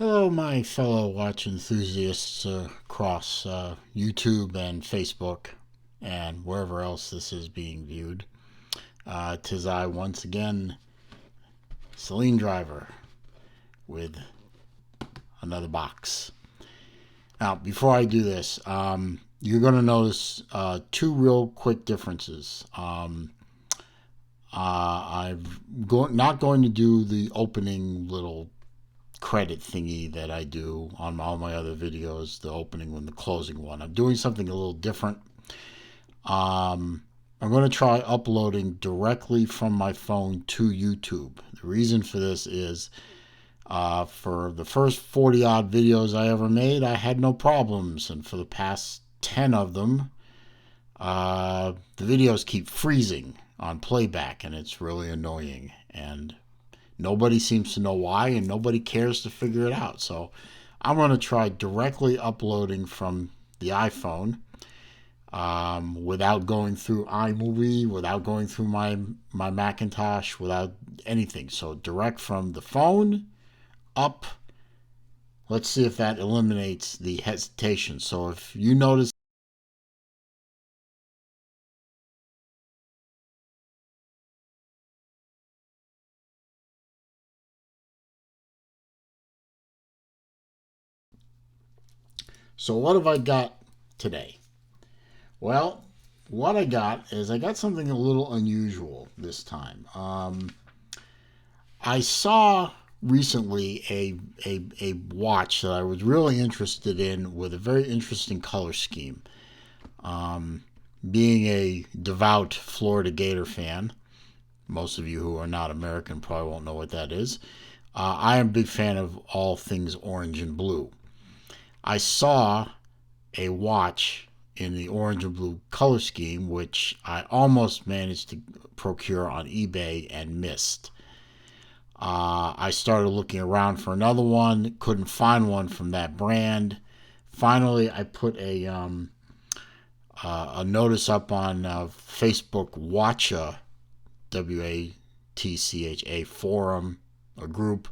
Hello, my fellow watch enthusiasts across YouTube and Facebook and wherever else this is being viewed. Tis I once again, Celine Driver, with another box. Now, before I do this, you're going to notice two real quick differences. Not going to do the opening little credit thingy that I do on all my other videos, the opening and the closing one. I'm doing something a little different. I'm going to try uploading directly from my phone to YouTube. The reason for this is for the first 40 odd videos I ever made, I had no problems. And for the past 10 of them, the videos keep freezing on playback, and it's really annoying. And nobody seems to know why, and nobody cares to figure it out. So I'm going to try directly uploading from the iPhone without going through iMovie, without going through my Macintosh, without anything. So direct from the phone up. Let's see if that eliminates the hesitation. So if you notice, so what have I got today? Well, what I got is I got something a little unusual this time. I saw recently a watch that I was really interested in with a very interesting color scheme. Being a devout Florida Gator fan, most of you who are not American probably won't know what that is. I am a big fan of all things orange and blue. I saw a watch in the orange and blue color scheme, which I almost managed to procure on eBay and missed. I started looking around for another one, couldn't find one from that brand. Finally, I put a notice up on Facebook Watcha, WATCHA forum, a group,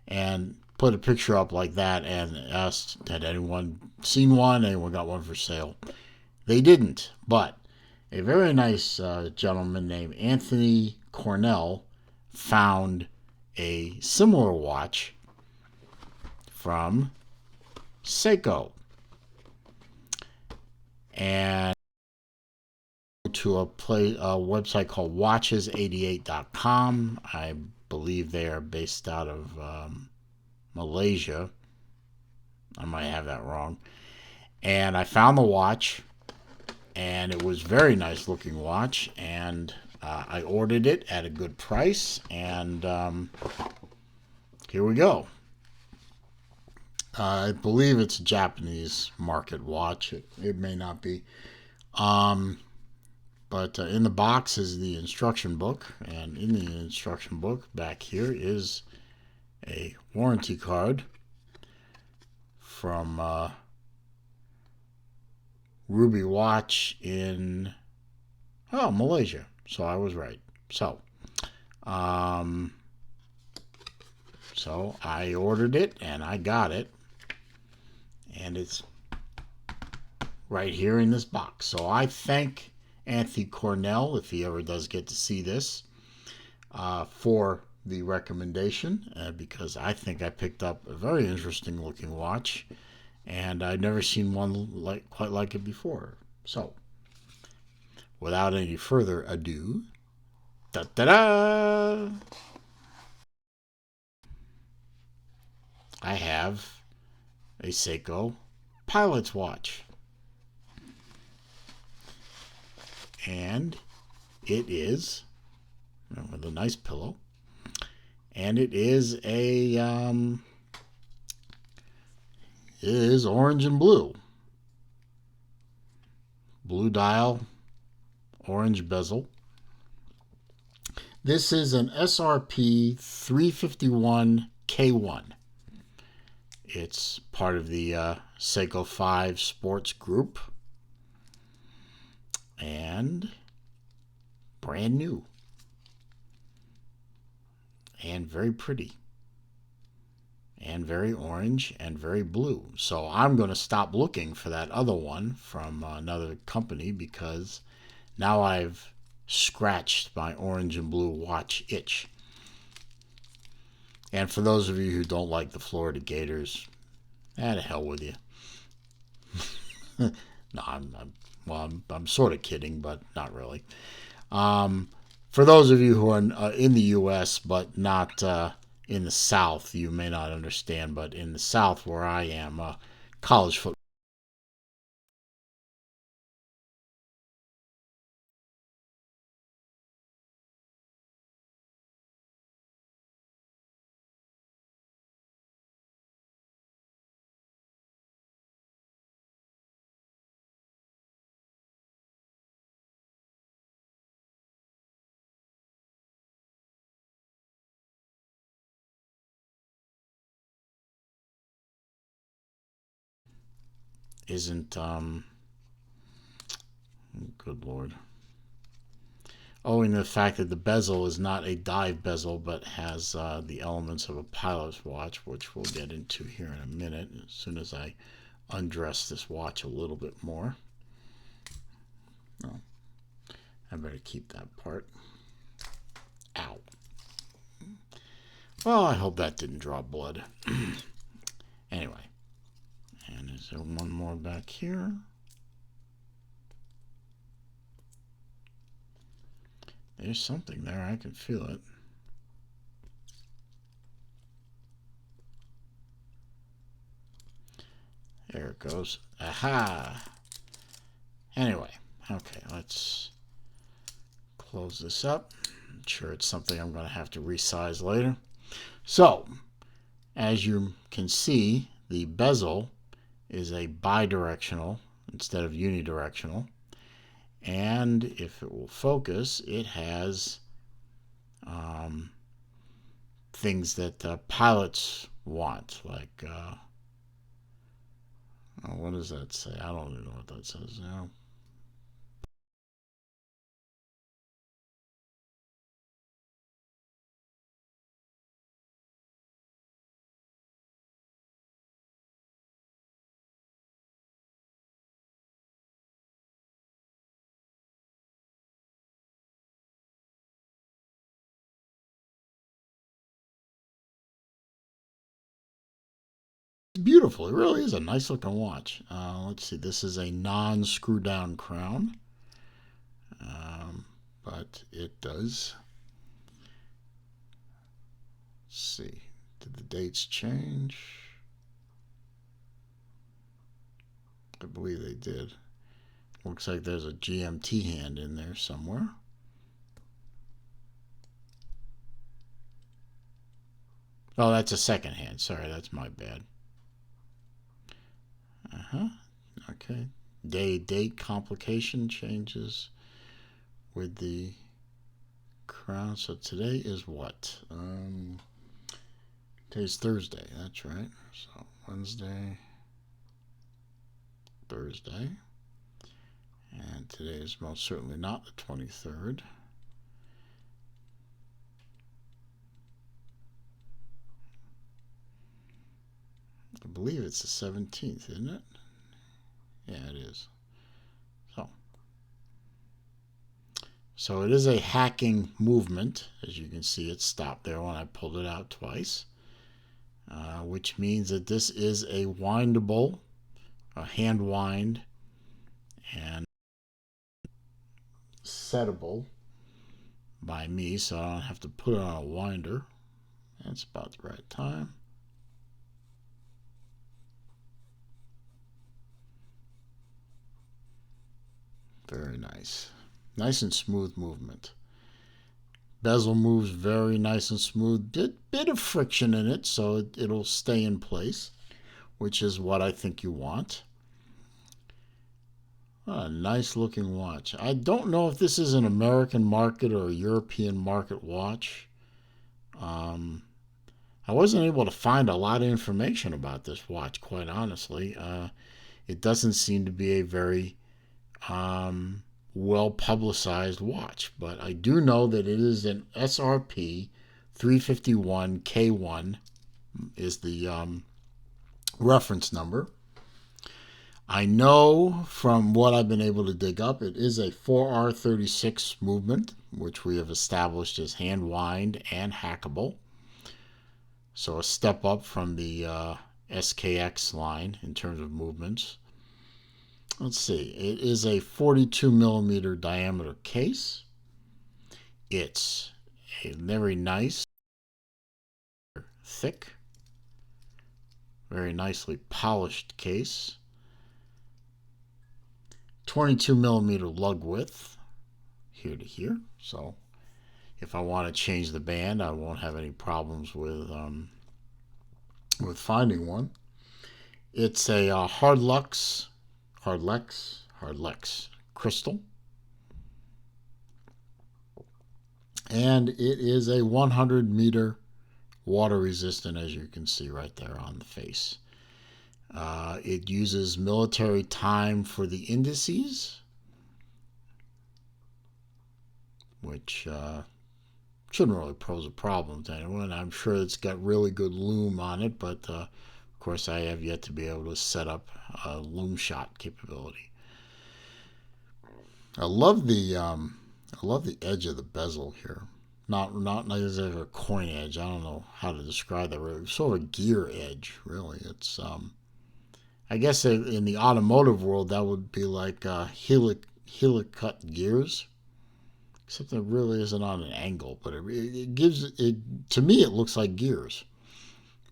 and put a picture up like that and asked, had anyone seen one? Anyone got one for sale? They didn't, but a very nice gentleman named Anthony Cornell found a similar watch from Seiko. And to a website called watches88.com. I believe they are based out of Malaysia. I might have that wrong. And I found the watch, and it was a very nice looking watch, and I ordered it at a good price, and here we go. I believe it's a Japanese market watch. It may not be. But in the box is the instruction book, and in the instruction book back here is a warranty card from Ruby Watch in Malaysia. So I was right. So I ordered it and I got it, and it's right here in this box. So I thank Anthony Cornell, if he ever does get to see this, for the recommendation, because I think I picked up a very interesting looking watch, and I'd never seen one quite like it before. So, without any further ado, da-da-da! I have a Seiko pilot's watch. And it is with a nice pillow, and it is orange and blue dial, orange bezel. This is an SRP 351 K1. It's part of the Seiko 5 Sports Group, and brand new and very pretty. And and very orange and very blue. So I'm going to stop looking for that other one from another company because now I've scratched my orange and blue watch itch. And for those of you who don't like the Florida Gators, to hell with you. No, I'm sort of kidding, but not really. For those of you who are in the U.S. but not in the South, you may not understand, but in the South where I am, college football isn't, good Lord. Owing to the fact that the bezel is not a dive bezel but has the elements of a pilot's watch, which we'll get into here in a minute as soon as I undress this watch a little bit more. Oh, I better keep that part. Ow. Well, I hope that didn't draw blood. Anyway, and is there one more back here? There's something there. I can feel it. There it goes. Aha! Anyway, okay, let's close this up. I'm sure it's something I'm going to have to resize later. So, as you can see, the bezel is a bidirectional instead of unidirectional. And if it will focus, it has things that pilots want, like, what does that say? I don't even know what that says now. Beautiful. It really is a nice looking watch. Let's see. This is a non-screw down crown, but it does. Let's see. Did the dates change? I believe they did. Looks like there's a GMT hand in there somewhere. Oh, that's a second hand. Sorry, that's my bad. Okay. Date complication changes with the crown. So today is what? Today's Thursday. That's right. So Wednesday, Thursday. And today is most certainly not the 23rd. I believe it's the 17th, isn't it? Yeah, it is. So it is a hacking movement. As you can see, it stopped there when I pulled it out twice, which means that this is a windable, a hand wind, and settable by me, so I don't have to put it on a winder. That's about the right time. Very nice. Nice and smooth movement. Bezel moves very nice and smooth. Bit of friction in it, so it'll stay in place, which is what I think you want. A nice looking watch. I don't know if this is an American market or a European market watch. I wasn't able to find a lot of information about this watch, quite honestly. It doesn't seem to be a very well publicized watch, but I do know that it is an SRP 351 K1 is the reference number. I know from what I've been able to dig up, it is a 4R36 movement, which we have established as hand wind and hackable. So a step up from the SKX line in terms of movements. Let's see, it is a 42 millimeter diameter case. It's a very nice, thick, very nicely polished case. 22 millimeter lug width, here to here. So if I want to change the band, I won't have any problems with finding one. It's a Hardlex crystal, and it is a 100 meter water resistant, as you can see right there on the face. It uses military time for the indices, which shouldn't really pose a problem to anyone. I'm sure it's got really good loom on it, but of course I have yet to be able to set up a loom shot capability. I love the edge of the bezel here. Not necessarily a coin edge. I don't know how to describe that. Really, sort of a gear edge. Really, it's I guess in the automotive world that would be like helicut gears. Except it really isn't on an angle, but it gives it to me. It looks like gears.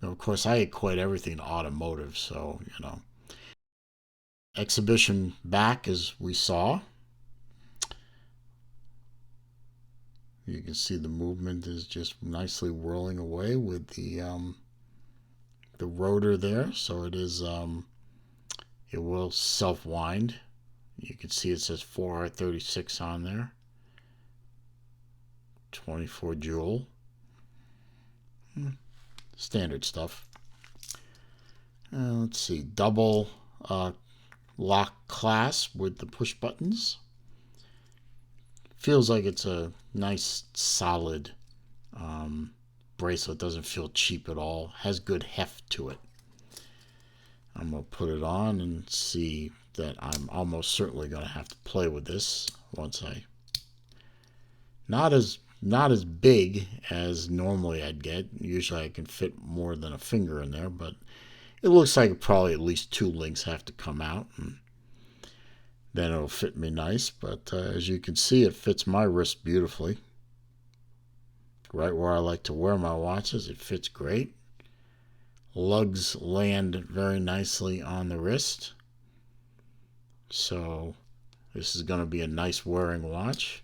Of course, I equate everything to automotive, so Exhibition back, as we saw. You can see the movement is just nicely whirling away with the rotor there. So it is it will self wind. You can see it says 4R36 on there. 24 joule. Standard stuff. Let's see, double lock clasp with the push buttons. Feels like it's a nice solid bracelet. Doesn't feel cheap at all. Has good heft to it. I'm going to put it on and see that I'm almost certainly going to have to play with this once I... Not as big as normally I'd get. Usually I can fit more than a finger in there, but it looks like probably at least 2 links have to come out, and then it'll fit me nice. But as you can see, it fits my wrist beautifully. Right where I like to wear my watches, it fits great. Lugs land very nicely on the wrist. So this is going to be a nice wearing watch.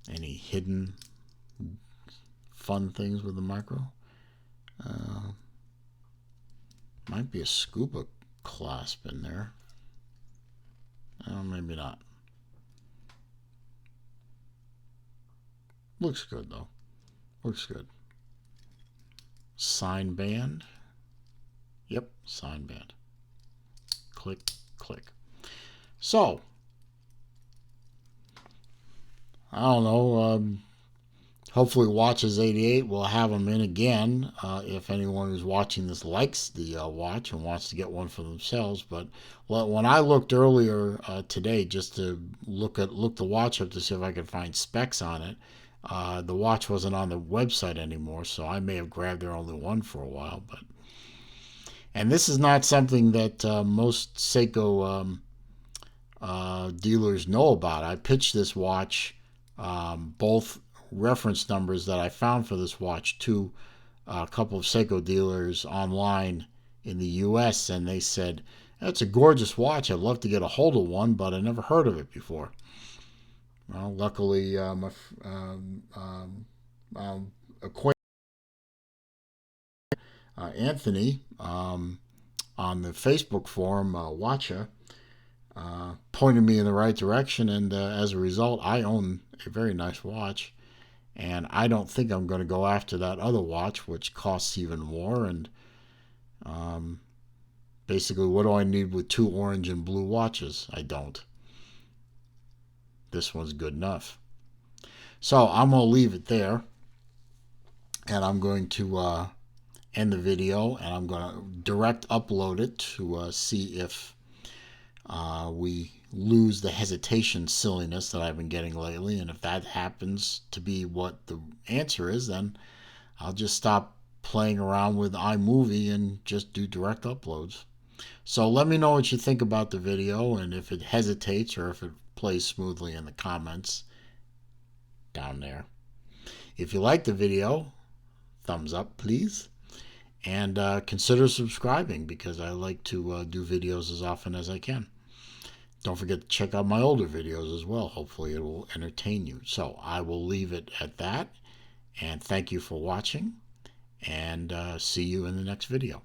Any hidden fun things with the micro? Might be a scuba clasp in there. Maybe not. Looks good though. Looks good. Sign band. Yep, sign band. Click, click. So, I don't know. Hopefully, Watches 88 will have them in again if anyone who's watching this likes the watch and wants to get one for themselves. But when I looked earlier today, just to look the watch up to see if I could find specs on it, the watch wasn't on the website anymore, so I may have grabbed their only one for a while. And this is not something that most Seiko dealers know about. I pitched this watch, both reference numbers that I found for this watch, to a couple of Seiko dealers online in the US, and they said, "That's a gorgeous watch. I'd love to get a hold of one, but I never heard of it before." Well, luckily, my acquaintance Anthony on the Facebook forum, Watcha, pointed me in the right direction, and as a result, I own a very nice watch. And I don't think I'm going to go after that other watch, which costs even more. And basically, what do I need with two orange and blue watches? I don't. This one's good enough. So I'm going to leave it there. And I'm going to end the video. And I'm going to direct upload it to see if we lose the hesitation silliness that I've been getting lately. And if that happens to be what the answer is, then I'll just stop playing around with iMovie and just do direct uploads. So let me know what you think about the video, and if it hesitates or if it plays smoothly in the comments down there. If you like the video, thumbs up please, and consider subscribing, because I like to do videos as often as I can. Don't forget to check out my older videos as well. Hopefully it will entertain you. So I will leave it at that, and thank you for watching, and see you in the next video.